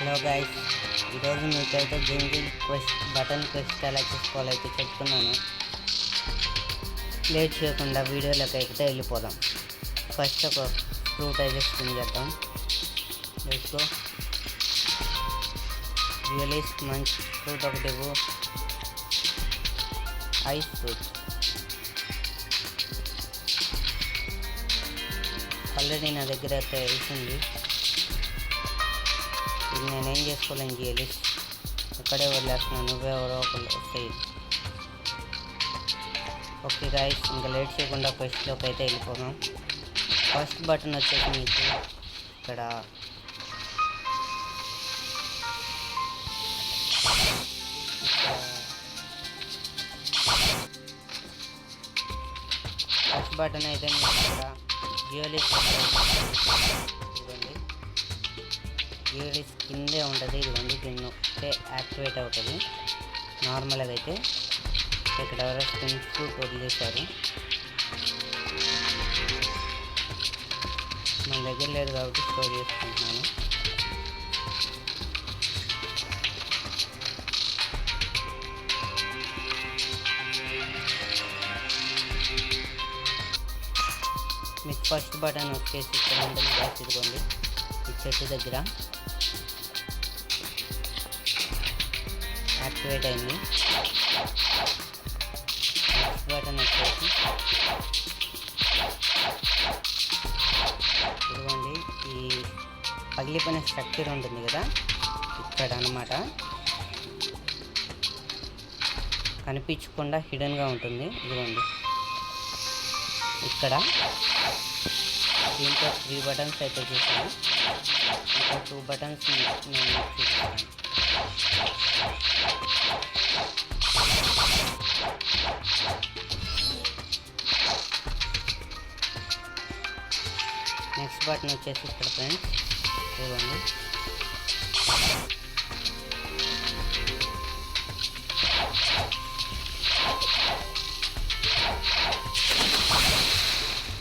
Hello guys, ఈరోజు మీకైతే jungle quest button quest ఎలా చేసుకోవాలో అయితే చెప్తున్నాను. లేట్ చేయకుండా వీడియోలోకి అయితే వెళ్ళిపోదాం. ఫస్ట్ ఒక ఫ్రూట్ అయితే స్పిన్ చేద్దాం. Let's go. రియలీస్ మంచి ఫ్రూట్ ఒకటి ఇవ్వు. ఐస్ ఫ్రూట్ ఆల్రెడీ నా దగ్గర అయితే వేసింది. ఇది నేనేం చేసుకోలేను రియలీస్, ఇక్కడే వదిలేస్తున్నాను, నువ్వే ఎవరో ఒకళ్ళు వస్తాయి. ఓకే గైస్, ఇంకా లేట్ చేయకుండా ఫస్ట్లోకి అయితే వెళ్ళిపోదాం. ఫస్ట్ బటన్ వచ్చేసి మీకు ఇక్కడ ఫస్ట్ బటన్ అయితే మీకు ఇక్కడ జియోలిస్ ఇవ్వండి. జియోలిస్ కిందే ఉంటుంది, ఇదిగోండి. దీన్ని అయితే యాక్టివేట్ అవుతుంది. నార్మల్గా అయితే ఇక్కడ ఎవరో స్పిన్ ఫ్రూట్ వదిలేశారు, మన దగ్గర లేదు కాబట్టి స్టోర్ చేసుకుంటున్నాను. మీకు ఫస్ట్ బటన్ వచ్చేసి ఇక్కడ ఉంటుంది గ్యాస్, ఇదిగోండి ఈ చెట్టు దగ్గర యాక్టివేట్ అయింది. నెక్స్ట్ బటన్ వచ్చేసి ఇదిగోండి ఈ పగిలిపోయిన స్ట్రక్చర్ ఉంటుంది కదా, ఇక్కడ అన్నమాట. కనిపించకుండా హిడెన్గా ఉంటుంది, ఇదిగోండి ఇక్కడ. దీంట్లో 3 బటన్స్ అయితే చూసాను, ఇంకా 2 బటన్స్ నేను చూపిస్తాను. నెక్స్ట్ బటన్ వచ్చేసి ఇక్కడ ఫ్రెండ్స్ ఇవ్వండి.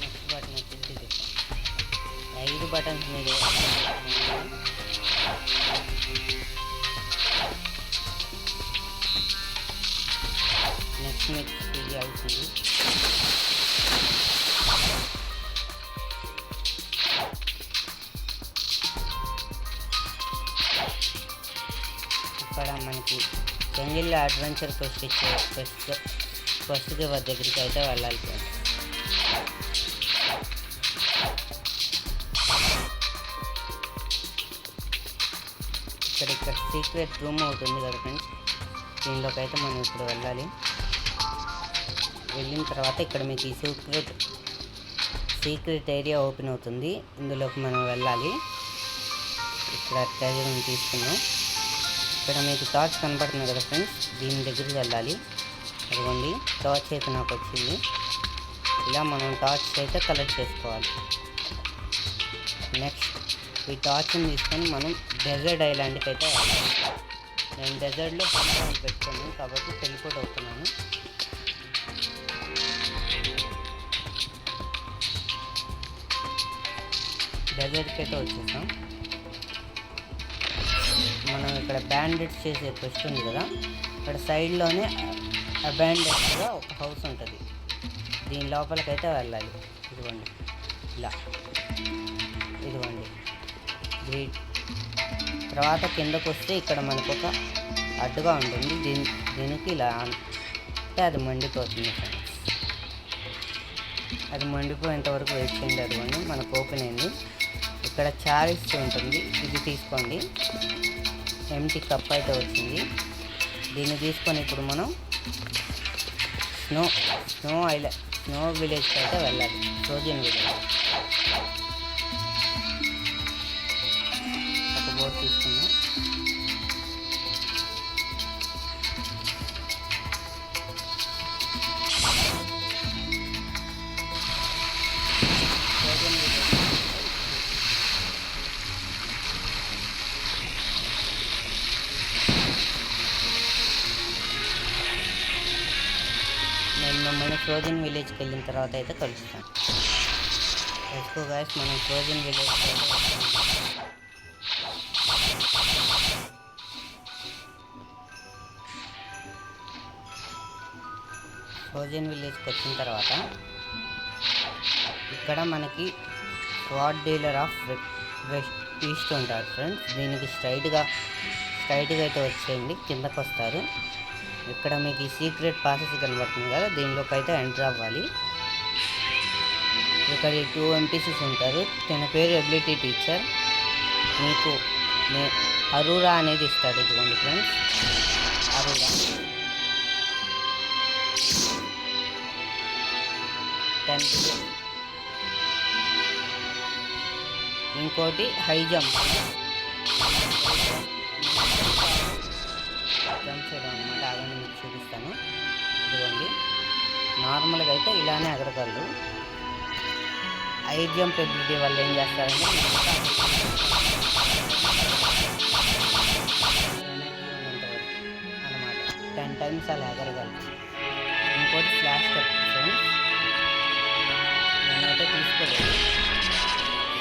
నెక్స్ట్ బటన్ వచ్చేసి 5 బటన్స్ మీద నెక్స్ట్ మీకు ఇది అవుతుంది. ఇక్కడ మనకి జంగిల్ అడ్వెంచర్ క్వెస్ట్ ఇచ్చే క్వెస్ట్ గివర్ దగ్గరికి అయితే వెళ్ళాలి ఫ్రెండ్స్. ఇక్కడ సీక్రెట్ రూమ్ అవుతుంది కదా ఫ్రెండ్స్, దీనిలోకి అయితే మనం ఇప్పుడు వెళ్ళాలి. వెళ్ళిన తర్వాత ఇక్కడ మీకు ఈ సీక్రెట్ ఏరియా ఓపెన్ అవుతుంది, ఇందులోకి మనం వెళ్ళాలి. ఇక్కడ ట్రెజర్ని తీసుకున్నాం. ఇక్కడ మీకు టార్చ్ కనబడుతుంది కదా ఫ్రెండ్స్, దీని దగ్గరికి వెళ్ళాలి. అదిగోండి టార్చ్ అయితే నాకు వచ్చింది. ఇలా మనం టార్చ్ అయితే కలెక్ట్ చేసుకోవాలి. నెక్స్ట్ ఈ టార్చ్ని తీసుకొని మనం డెజర్ట్ ఐలాండ్కి అయితే వెళ్ళాలి. నేను డెజర్ట్లో ఫోన్ పెట్టుకున్నాను కాబట్టి టెలిపోర్ట్ అవుతున్నాను. డెజర్ట్కి అయితే వచ్చేసాం. మనం ఇక్కడ బ్యాండెడ్స్ చేసే క్వెస్ట్ ఉంది కదా, ఇక్కడ సైడ్లోనే అబాండెడ్గా ఒక హౌస్ ఉంటుంది, దీని లోపలికైతే వెళ్ళాలి. ఇదిగోండి ఇలా, ఇదిగోండి గ్రీట్. తర్వాత కిందకు వస్తే ఇక్కడ మనకు ఒక అడ్డుగా ఉంటుంది, దీనికి ఇలా అంటే అది మండిపోతుంది ఫ్రెండ్స్. అది మండిపోయేంత వరకు వెయిట్ చేయండి. అదిగోండి మనకు ఓపెన్ అయింది. ఇక్కడ చారిస్ ఉంటుంది, ఇది తీసుకోండి. ఎంటీ కప్ అయితే వచ్చింది, దీన్ని తీసుకొని ఇప్పుడు మనం స్నో విలేజ్కి అయితే వెళ్ళాలి. ఫ్రోజన్ విలేజ్ ఒక బోట్ తీసుకున్నాం. ఫ్రోజన్ విలేజ్ నేను మిమ్మల్ని ఫ్రోజన్ విలేజ్కి వెళ్ళిన తర్వాత అయితే కలుస్తాను. లెట్స్ గో గైస్, మనం ఫ్రోజన్ విలేజ్కి అయితే వస్తాం. ఫ్రోజన్ విలేజ్కి వచ్చిన తర్వాత ఇక్కడ మనకి swat dealer of west east ఉంటారు ఫ్రెండ్స్. దీనికి స్ట్రైట్గా అయితే వచ్చేయండి, కిందకు వస్తారు. ఇక్కడ మీకు ఈ సీక్రెట్ పాసెస్ కనబడుతుంది కదా, దీనిలోకి అయితే ఎంటర్ అవ్వాలి. ఇక్కడ 2 NPCs ఉంటారు. తన పేరు ఎబిలిటీ టీచర్. మీకు అరూరా అనేది ఇస్తాడు. ఇదిగోండి ఫ్రెండ్స్, అరూరా 10 billion. ఇంకోటి హై జంప్ చేయడం అనమాట. అవన్నీ మీకు చూపిస్తాను. ఇదిగోండి, నార్మల్గా అయితే ఇలానే ఎగరగలరు. హై జంప్ ఎబిలిటీ వల్ల ఏం చేస్తారంటే అనమాట 10 times అలా ఎగరగలరు. ఇంకోటి ఫ్లాష్ కట్ ఫ్రెండ్స్, నేనైతే తీసుకోలేదు.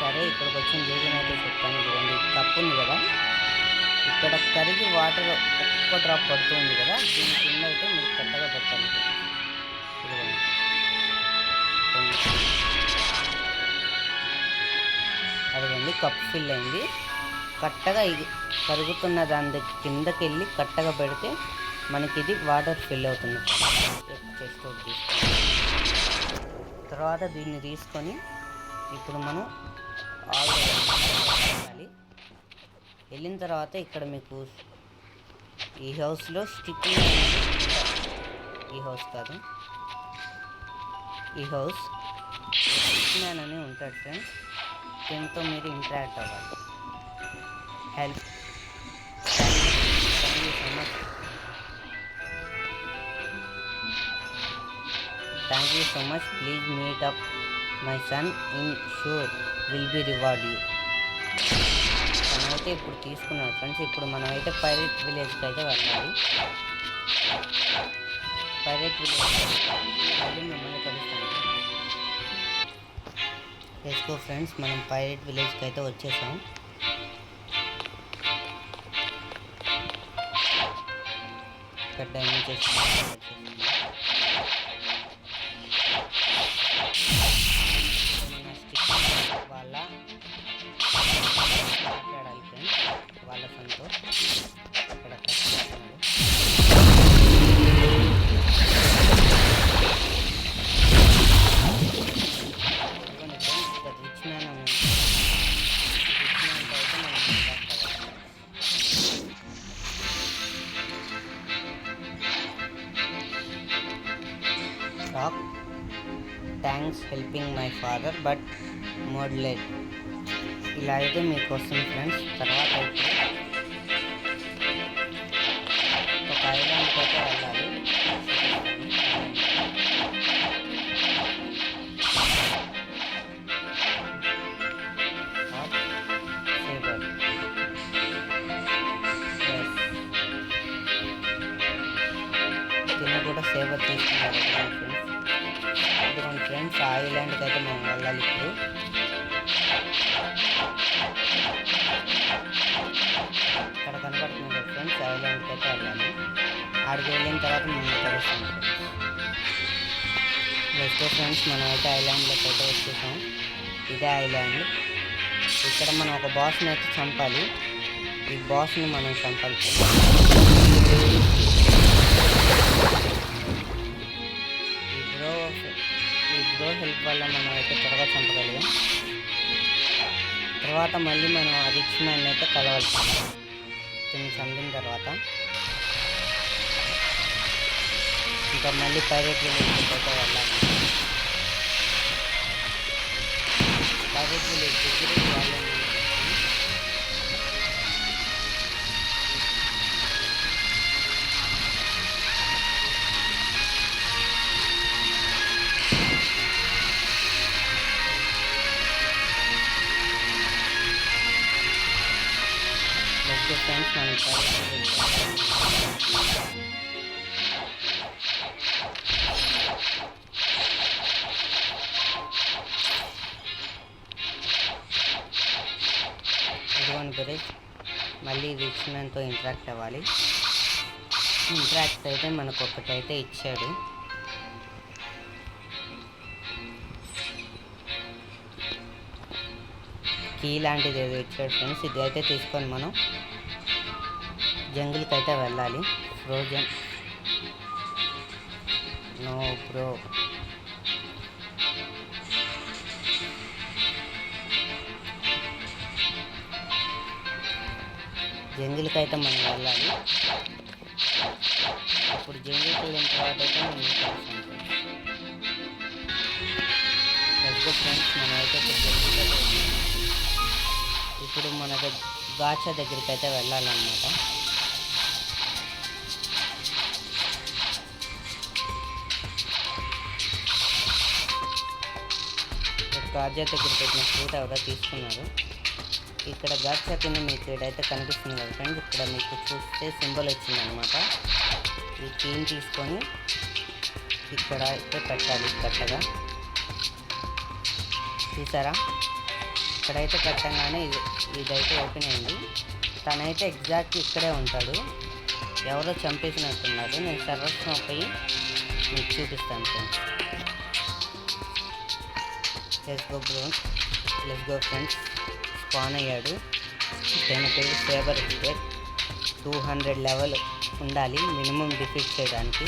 సరే, ఇక్కడికి వచ్చిన రీజన్ అయితే చెప్తాను. ఇదిగోండి, కప్పు ఉంది కదా, ఇక్కడ కరిగి వాటర్ ఒక్క డ్రాప్ పడుతుంది కదా, దీని కింద అయితే మీరు కట్టగా పెట్టాలి. ఇదిగోండి, అదిగోండి కప్పు ఫిల్ అయింది. కట్టగా ఇది కరుగుతున్న దాని కిందకి వెళ్ళి కట్టగా పెడితే మనకి ఇది వాటర్ ఫిల్ అవుతుంది. చెస్ట్ తీసుకొని తర్వాత దీన్ని తీసుకొని ఇప్పుడు మనం వెళ్ళాలి. వెళ్ళిన తర్వాత ఇక్కడ మీకు ఈ హౌస్లో స్టిక్కింగ్, ఈ హౌస్ కాదు, ఈ హౌస్ స్టిక్ మ్యాన్ అని ఉంటాడు ఫ్రెండ్స్. దీంతో మీరు ఇంటరాక్ట్ అవ్వాలి. Help. Thank you so much. Please meet up my son in sure will be reward you. మనమైతే ఇప్పుడు తీసుకున్నాం ఫ్రెండ్స్. ఇప్పుడు మనమైతే పైరేట్ విలేజ్కి అయితే వెళ్ళాలి. పైరేట్ విలేజ్ మిమ్మల్ని కలుస్తాను. లెట్స్ గో ఫ్రెండ్స్, మనం పైరేట్ విలేజ్కి అయితే వచ్చేసాం. ఇక్కడ డైమండ్ చేస్తున్నాం. వాళ్ళ మాట్లాడాలి ఫ్రెండ్స్, వాళ్ళ సొంతో ఇక్కడ రిచ్ మ్యాన్ అని talk. Thanks helping my father but మోడ్లెట్. ఇలా అయితే మీకు వస్తుంది ఫ్రెండ్స్. తర్వాత అయితే ఒక ఐలాండ్కి అయితే వెళ్ళాలి. సేవర్ తిన్న కూడా సేవర్ తీసుకున్నారు ఫ్రెండ్స్. ఇదిగోండి ఫ్రెండ్స్, ఆ ఐలాండ్కి అయితే మనం వెళ్ళాలి ఇప్పుడు. ఇక్కడ కనబడుతుంది కదా ఫ్రెండ్స్, ఐలాండ్కి అయితే వెళ్ళాలి. ఆడికి వెళ్ళిన తర్వాత మనం కలుస్తాం ఫ్రెండ్స్. నెక్స్ట్ ఫ్రెండ్స్, మనం అయితే ఐలాండ్లోకి అయితే వచ్చేసాం. ఇదే ఐలాండ్. ఇక్కడ మనం ఒక బాస్ని అయితే చంపాలి. ఈ బాస్ని మనం చంపాలి. ఈ బ్రో హెల్ప్ వల్ల మనం అయితే త్వరగా చంపగలిగాం. తర్వాత మళ్ళీ మనం ఆ రిచ్ మ్యాన్ అయితే కలవాలి. దీన్ని చంపిన తర్వాత ఇంకా మళ్ళీ పైరేట్ విలేజ్ అయితే వెళ్ళాలి. పైరేట్ విలేజ్ దగ్గర వాళ్ళని ఫ్రెండ్స్ మనం ఇదిగోండి బ్రదర్, మళ్ళీ రిచ్ మ్యాన్తో ఇంటరాక్ట్ అవ్వాలి. ఇంటరాక్ట్ అయితే మనకు ఒకటైతే ఇచ్చాడు. కీ లాంటిది ఏదో ఇచ్చాడు ఫ్రెండ్స్. ఇది అయితే తీసుకొని మనం జంగిల్కి అయితే వెళ్ళాలి. Frozen no bro. జంగిల్కి అయితే మనం వెళ్ళాలి. అప్పుడు జంగిల్కి వెళ్ళిన తర్వాత అయితే మనం ఫ్రెండ్స్ మనమైతే ఇప్పుడు మన గాచా దగ్గరికి అయితే వెళ్ళాలన్నమాట. గాజా దగ్గర పెట్టిన ఫ్రూట్ ఎవరో తీసుకున్నారు. ఇక్కడ గాచా కింద మీకు ఇక్కడైతే కనిపిస్తుంది కదా ఫ్రెండ్స్. ఇక్కడ మీకు చూస్తే సింబల్ వచ్చిందనమాట. ఈ కీని తీసుకొని ఇక్కడ అయితే పెట్టాలి కట్టగా. చూసారా, ఇక్కడైతే పెట్టగానే ఇదైతే ఓపెన్ అయింది. తనైతే ఎగ్జాక్ట్ ఇక్కడే ఉంటాడు. ఎవరో చంపేసినట్టున్నారు. నేను సర్వస్వం పోయి మీకు చూపిస్తాను friends. Let's go friends. Span అయ్యాడు. దాని పేరు సేబర్ ఎక్స్పర్ట్. 200 లెవెల్ ఉండాలి మినిమం డిఫీట్ చేయడానికి.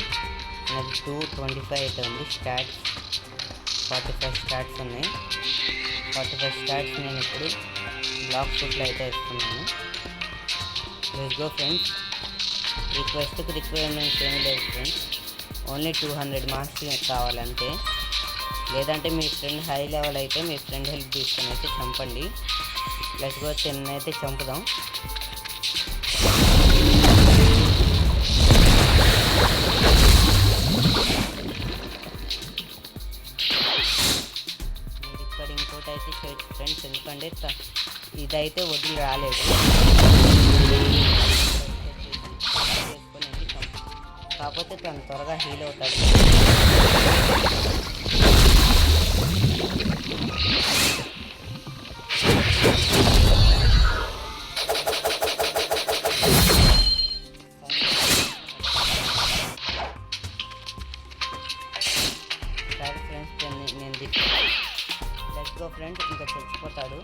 నాకు 225 అయితే ఉంది. స్టాట్స్ 45 స్టాట్స్ ఉన్నాయి. 45 స్టాట్స్ నేను ఇప్పుడు బ్లాక్ ఫుట్లో అయితే ఇస్తున్నాను. Let's go friends. రిక్వెస్ట్కి రిక్వైర్మెంట్స్ ఏమీ లేదు ఫ్రెండ్స్. ఓన్లీ 200 మార్క్స్ కావాలంటే. లేదంటే మీ ఫ్రెండ్ హై లెవెల్ అయితే మీ ఫ్రెండ్ హెల్ప్ తీసుకొని అయితే చంపండి. Let's go. 10 అయితే చంపుదాం. మీరు ఇక్కడ ఇంకోటి అయితే చేయొచ్చు ఫ్రెండ్స్. ఎందుకంటే ఇదైతే వదిలి రాలేదు. కాకపోతే తను త్వరగా హీల్ అవుతాడు. Let's go friends. ఇంకా చచ్చిపోతాడు.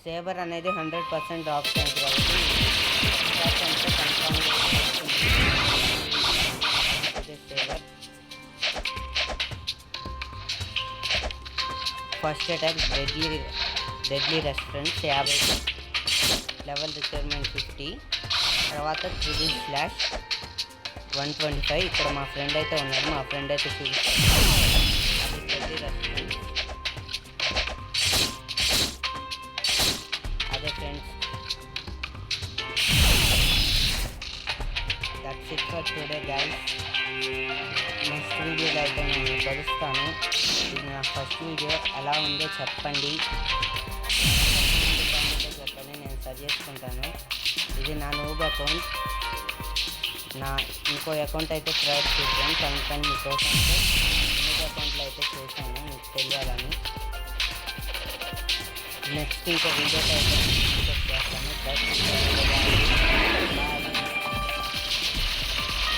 సేబర్ అనేది 100% డ్రాప్ ఛాన్స్ కాబట్టి confirm sabre. First attack deadly restaurant 50 level requirement 50. తర్వాత 3/125. ఇక్కడ మా ఫ్రెండ్ అయితే ఉన్నాడు. మా ఫ్రెండ్ అయితే చూపిస్తాడు. అది డెడ్లీ రెస్టారెంట్. అదే friends. That's it for today guys. Next వీడియోలో అయితే నేను కలుస్తాను. ఇది నా ఫస్ట్ వీడియో. ఎలా ఉందో చెప్పండి. నేను సజెస్కుంటాను. ఇది నా నూబ్ అకౌంట్. నా ఇంకో అకౌంట్ అయితే క్రియేట్ చేశాను. కానీ మీకోసం నూబ్ అకౌంట్లో అయితే చేశాను మీకు తెలియాలని. నెక్స్ట్ ఇంకో వీడియోతో అయితే చేస్తాను.